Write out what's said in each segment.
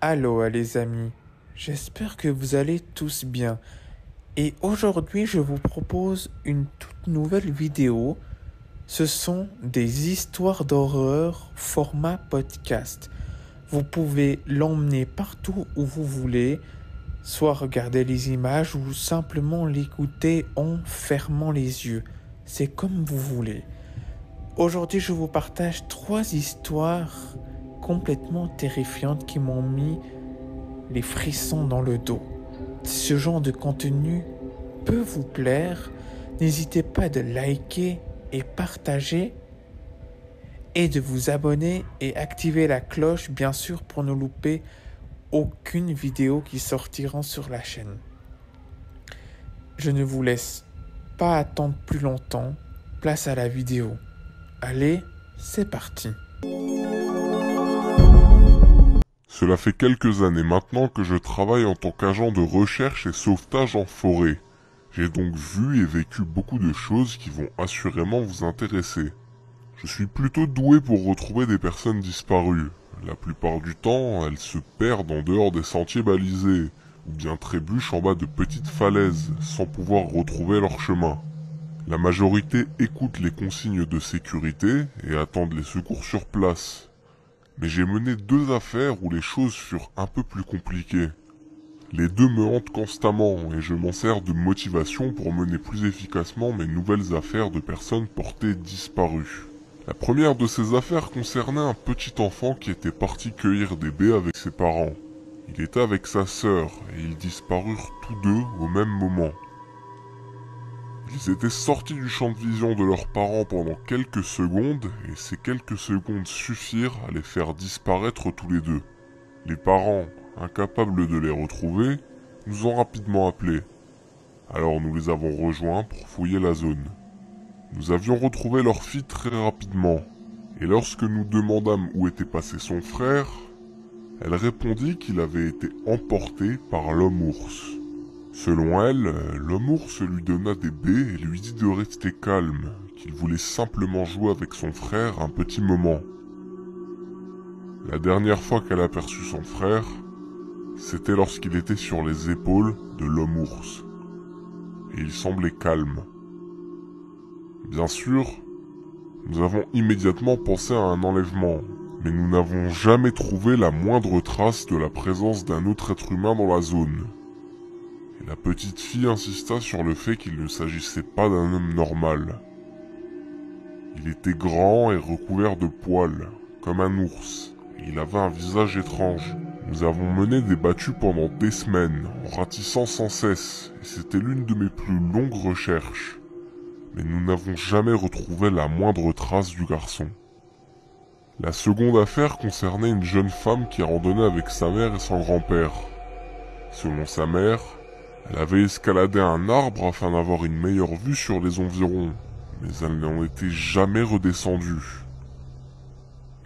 Allô les amis, j'espère que vous allez tous bien. Et aujourd'hui je vous propose une toute nouvelle vidéo. Ce sont des histoires d'horreur format podcast. Vous pouvez l'emmener partout où vous voulez, soit regarder les images ou simplement l'écouter en fermant les yeux. C'est comme vous voulez. Aujourd'hui je vous partage 3 histoires complètement terrifiantes qui m'ont mis les frissons dans le dos. Si ce genre de contenu peut vous plaire, n'hésitez pas de liker et partager et de vous abonner et activer la cloche bien sûr pour ne louper aucune vidéo qui sortira sur la chaîne. Je ne vous laisse pas attendre plus longtemps, place à la vidéo. Allez, c'est parti. Cela fait quelques années maintenant que je travaille en tant qu'agent de recherche et sauvetage en forêt. J'ai donc vu et vécu beaucoup de choses qui vont assurément vous intéresser. Je suis plutôt doué pour retrouver des personnes disparues. La plupart du temps, elles se perdent en dehors des sentiers balisés, ou bien trébuchent en bas de petites falaises, sans pouvoir retrouver leur chemin. La majorité écoute les consignes de sécurité et attendent les secours sur place. Mais j'ai mené 2 affaires où les choses furent un peu plus compliquées. Les 2 me hantent constamment et je m'en sers de motivation pour mener plus efficacement mes nouvelles affaires de personnes portées disparues. La première de ces affaires concernait un petit enfant qui était parti cueillir des baies avec ses parents. Il était avec sa sœur et ils disparurent tous 2 au même moment. Ils étaient sortis du champ de vision de leurs parents pendant quelques secondes, et ces quelques secondes suffirent à les faire disparaître tous les 2. Les parents, incapables de les retrouver, nous ont rapidement appelés. Alors nous les avons rejoints pour fouiller la zone. Nous avions retrouvé leur fille très rapidement, et lorsque nous demandâmes où était passé son frère, elle répondit qu'il avait été emporté par l'homme-ours. Selon elle, l'homme-ours lui donna des baies et lui dit de rester calme, qu'il voulait simplement jouer avec son frère un petit moment. La dernière fois qu'elle aperçut son frère, c'était lorsqu'il était sur les épaules de l'homme-ours. Et il semblait calme. Bien sûr, nous avons immédiatement pensé à un enlèvement, mais nous n'avons jamais trouvé la moindre trace de la présence d'un autre être humain dans la zone. Et la petite fille insista sur le fait qu'il ne s'agissait pas d'un homme normal. Il était grand et recouvert de poils, comme un ours, et il avait un visage étrange. Nous avons mené des battues pendant des semaines, en ratissant sans cesse, et c'était l'une de mes plus longues recherches. Mais nous n'avons jamais retrouvé la moindre trace du garçon. La seconde affaire concernait une jeune femme qui randonnait avec sa mère et son grand-père. Selon sa mère, elle avait escaladé un arbre afin d'avoir une meilleure vue sur les environs, mais elle n'en était jamais redescendue.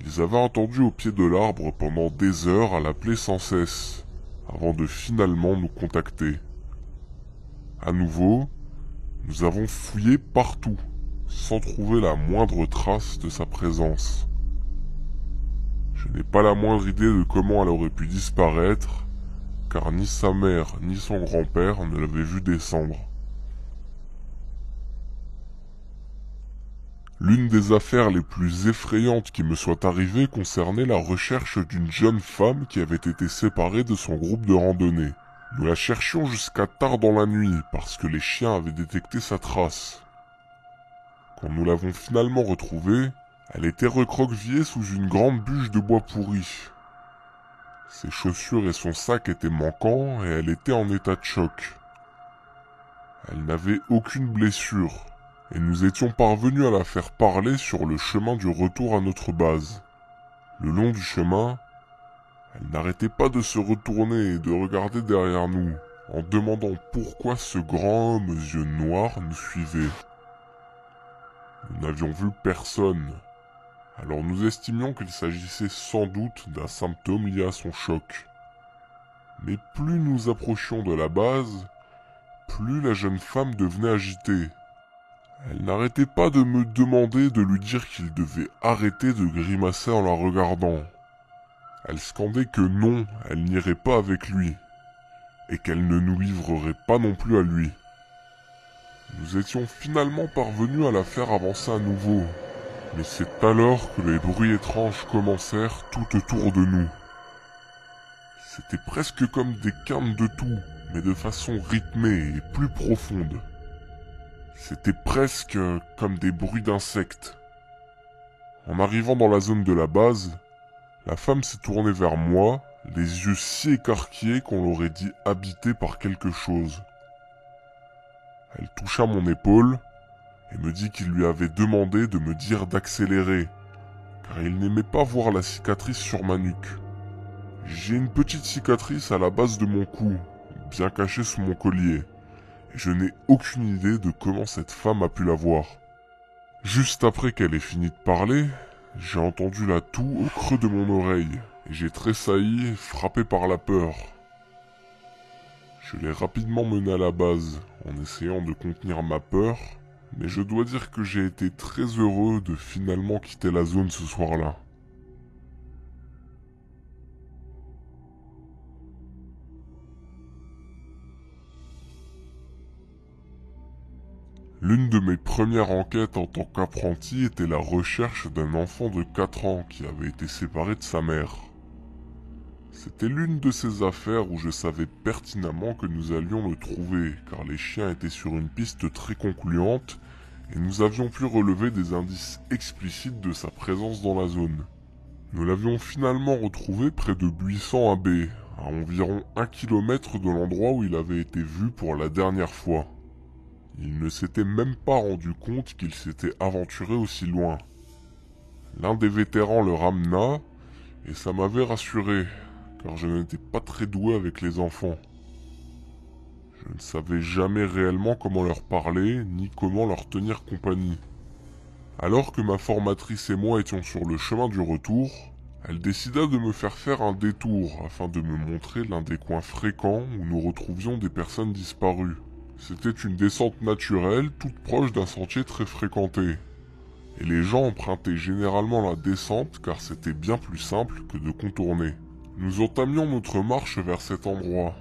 Ils avaient attendu au pied de l'arbre pendant des heures à l'appeler sans cesse, avant de finalement nous contacter. À nouveau, nous avons fouillé partout, sans trouver la moindre trace de sa présence. Je n'ai pas la moindre idée de comment elle aurait pu disparaître, car ni sa mère ni son grand-père ne l'avaient vue descendre. L'une des affaires les plus effrayantes qui me soit arrivée concernait la recherche d'une jeune femme qui avait été séparée de son groupe de randonnée. Nous la cherchions jusqu'à tard dans la nuit parce que les chiens avaient détecté sa trace. Quand nous l'avons finalement retrouvée, elle était recroquevillée sous une grande bûche de bois pourri. Ses chaussures et son sac étaient manquants et elle était en état de choc. Elle n'avait aucune blessure et nous étions parvenus à la faire parler sur le chemin du retour à notre base. Le long du chemin, elle n'arrêtait pas de se retourner et de regarder derrière nous, en demandant pourquoi ce grand homme aux yeux noirs nous suivait. Nous n'avions vu personne, alors nous estimions qu'il s'agissait sans doute d'un symptôme lié à son choc. Mais plus nous approchions de la base, plus la jeune femme devenait agitée. Elle n'arrêtait pas de me demander de lui dire qu'il devait arrêter de grimacer en la regardant. Elle scandait que non, elle n'irait pas avec lui, et qu'elle ne nous livrerait pas non plus à lui. Nous étions finalement parvenus à la faire avancer à nouveau, mais c'est alors que les bruits étranges commencèrent tout autour de nous. C'était presque comme des quintes de toux, mais de façon rythmée et plus profonde. C'était presque comme des bruits d'insectes. En arrivant dans la zone de la base, la femme s'est tournée vers moi, les yeux si écarquillés qu'on l'aurait dit habité par quelque chose. Elle toucha mon épaule et me dit qu'il lui avait demandé de me dire d'accélérer, car il n'aimait pas voir la cicatrice sur ma nuque. J'ai une petite cicatrice à la base de mon cou, bien cachée sous mon collier, et je n'ai aucune idée de comment cette femme a pu la voir. Juste après qu'elle ait fini de parler, j'ai entendu la toux au creux de mon oreille, et j'ai tressailli, frappé par la peur. Je l'ai rapidement menée à la base, en essayant de contenir ma peur, mais je dois dire que j'ai été très heureux de finalement quitter la zone ce soir-là. L'une de mes premières enquêtes en tant qu'apprenti était la recherche d'un enfant de 4 ans qui avait été séparé de sa mère. C'était l'une de ces affaires où je savais pertinemment que nous allions le trouver, car les chiens étaient sur une piste très concluante et nous avions pu relever des indices explicites de sa présence dans la zone. Nous l'avions finalement retrouvé près de Buisson-Abbé, à environ 1 kilomètre de l'endroit où il avait été vu pour la dernière fois. Il ne s'était même pas rendu compte qu'il s'était aventuré aussi loin. L'un des vétérans le ramena, et ça m'avait rassuré, car je n'étais pas très doué avec les enfants. Je ne savais jamais réellement comment leur parler, ni comment leur tenir compagnie. Alors que ma formatrice et moi étions sur le chemin du retour, elle décida de me faire un détour afin de me montrer l'un des coins fréquents où nous retrouvions des personnes disparues. C'était une descente naturelle, toute proche d'un sentier très fréquenté. Et les gens empruntaient généralement la descente car c'était bien plus simple que de contourner. Nous entamions notre marche vers cet endroit.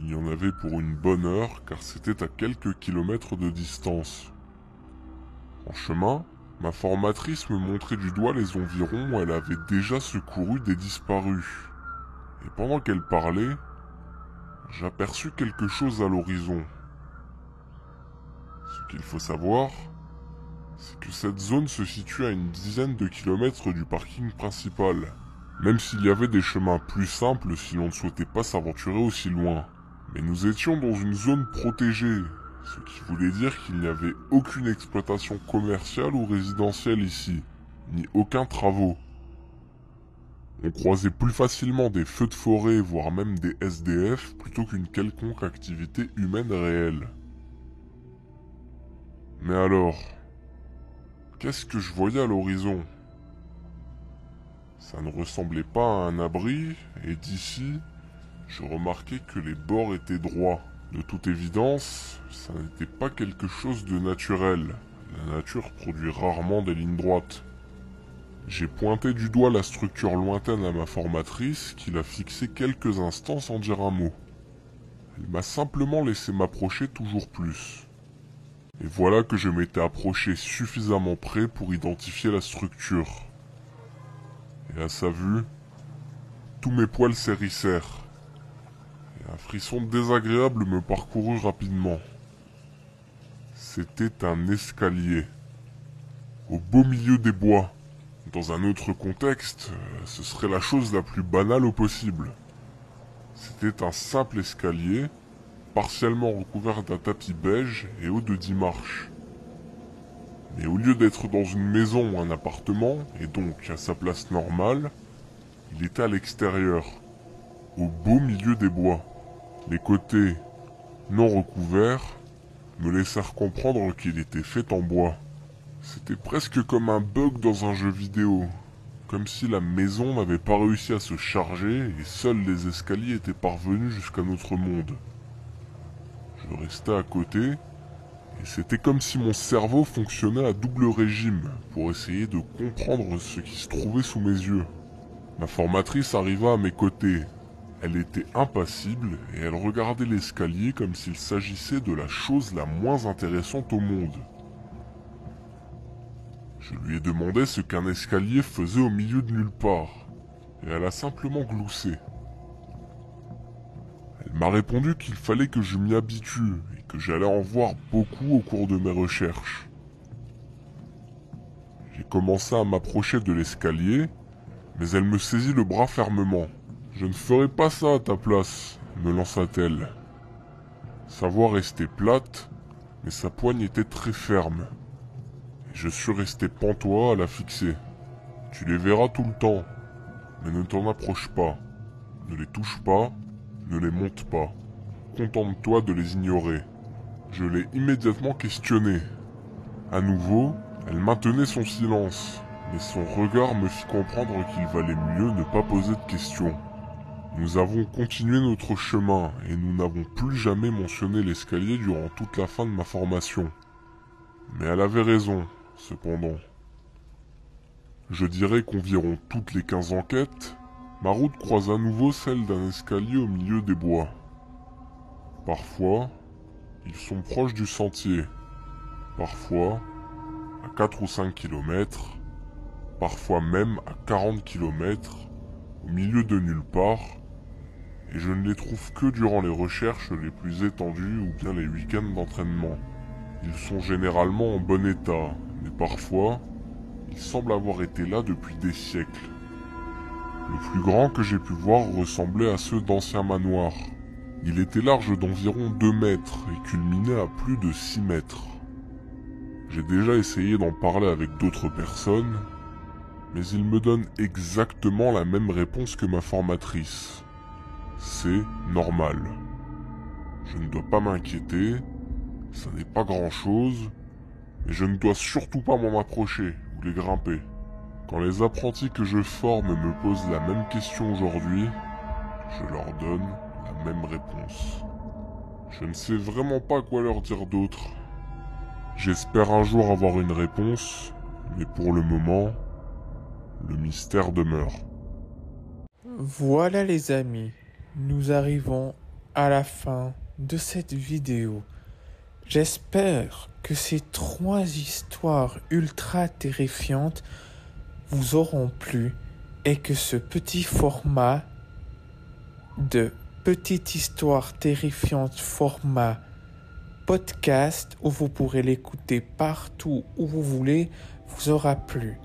Il y en avait pour une bonne heure car c'était à quelques kilomètres de distance. En chemin, ma formatrice me montrait du doigt les environs où elle avait déjà secouru des disparus. Et pendant qu'elle parlait, j'aperçus quelque chose à l'horizon. Ce qu'il faut savoir, c'est que cette zone se situe à une dizaine de kilomètres du parking principal, même s'il y avait des chemins plus simples si l'on ne souhaitait pas s'aventurer aussi loin. Mais nous étions dans une zone protégée, ce qui voulait dire qu'il n'y avait aucune exploitation commerciale ou résidentielle ici, ni aucun travaux. On croisait plus facilement des feux de forêt, voire même des SDF, plutôt qu'une quelconque activité humaine réelle. Mais alors, qu'est-ce que je voyais à l'horizon? Ça ne ressemblait pas à un abri, et d'ici, je remarquais que les bords étaient droits. De toute évidence, ça n'était pas quelque chose de naturel. La nature produit rarement des lignes droites. J'ai pointé du doigt la structure lointaine à ma formatrice, qui l'a fixée quelques instants sans dire un mot. Elle m'a simplement laissé m'approcher toujours plus. Et voilà que je m'étais approché suffisamment près pour identifier la structure. Et à sa vue, tous mes poils s'hérissèrent. Et un frisson désagréable me parcourut rapidement. C'était un escalier. Au beau milieu des bois. Dans un autre contexte, ce serait la chose la plus banale au possible. C'était un simple escalier, partiellement recouvert d'un tapis beige et haut de 10 marches. Mais au lieu d'être dans une maison ou un appartement, et donc à sa place normale, il était à l'extérieur, au beau milieu des bois. Les côtés, non recouverts, me laissèrent comprendre qu'il était fait en bois. C'était presque comme un bug dans un jeu vidéo, comme si la maison n'avait pas réussi à se charger et seuls les escaliers étaient parvenus jusqu'à notre monde. Je restais à côté, et c'était comme si mon cerveau fonctionnait à double régime pour essayer de comprendre ce qui se trouvait sous mes yeux. Ma formatrice arriva à mes côtés. Elle était impassible et elle regardait l'escalier comme s'il s'agissait de la chose la moins intéressante au monde. Je lui ai demandé ce qu'un escalier faisait au milieu de nulle part, et elle a simplement gloussé. Elle m'a répondu qu'il fallait que je m'y habitue et que j'allais en voir beaucoup au cours de mes recherches. J'ai commencé à m'approcher de l'escalier, mais elle me saisit le bras fermement. « Je ne ferai pas ça à ta place », me lança-t-elle. Sa voix restait plate, mais sa poigne était très ferme. Et je suis resté pantois à la fixer. « Tu les verras tout le temps, mais ne t'en approche pas. Ne les touche pas, ne les monte pas. Contente-toi de les ignorer. » Je l'ai immédiatement questionnée. À nouveau, elle maintenait son silence, mais son regard me fit comprendre qu'il valait mieux ne pas poser de questions. Nous avons continué notre chemin et nous n'avons plus jamais mentionné l'escalier durant toute la fin de ma formation. Mais elle avait raison, cependant. Je dirais qu'environ toutes les 15 enquêtes, ma route croise à nouveau celle d'un escalier au milieu des bois. Parfois, ils sont proches du sentier. Parfois, à 4 ou 5 kilomètres. Parfois même à 40 kilomètres, au milieu de nulle part. Et je ne les trouve que durant les recherches les plus étendues ou bien les week-ends d'entraînement. Ils sont généralement en bon état, mais parfois, ils semblent avoir été là depuis des siècles. Le plus grand que j'ai pu voir ressemblait à ceux d'anciens manoirs. Il était large d'environ 2 mètres et culminait à plus de 6 mètres. J'ai déjà essayé d'en parler avec d'autres personnes, mais ils me donnent exactement la même réponse que ma formatrice. C'est normal. Je ne dois pas m'inquiéter, ça n'est pas grand-chose, mais je ne dois surtout pas m'en approcher ou les grimper. Quand les apprentis que je forme me posent la même question aujourd'hui, je leur donne la même réponse. Je ne sais vraiment pas quoi leur dire d'autre. J'espère un jour avoir une réponse, mais pour le moment, le mystère demeure. Voilà les amis, nous arrivons à la fin de cette vidéo. J'espère que ces 3 histoires ultra terrifiantes vous auront plu et que ce petit format de petite histoire terrifiante format podcast où vous pourrez l'écouter partout où vous voulez vous aura plu.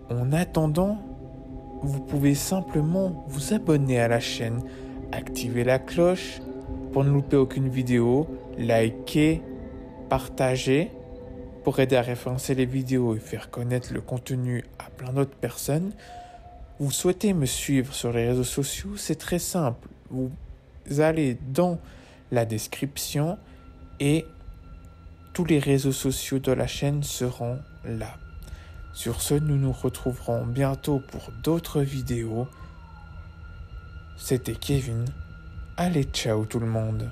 En attendant, vous pouvez simplement vous abonner à la chaîne, activer la cloche pour ne louper aucune vidéo, liker, partager pour aider à référencer les vidéos et faire connaître le contenu à plein d'autres personnes. Vous souhaitez me suivre sur les réseaux sociaux, c'est très simple. Vous allez dans la description et tous les réseaux sociaux de la chaîne seront là. Sur ce, nous nous retrouverons bientôt pour d'autres vidéos. C'était Kevin. Allez, ciao tout le monde.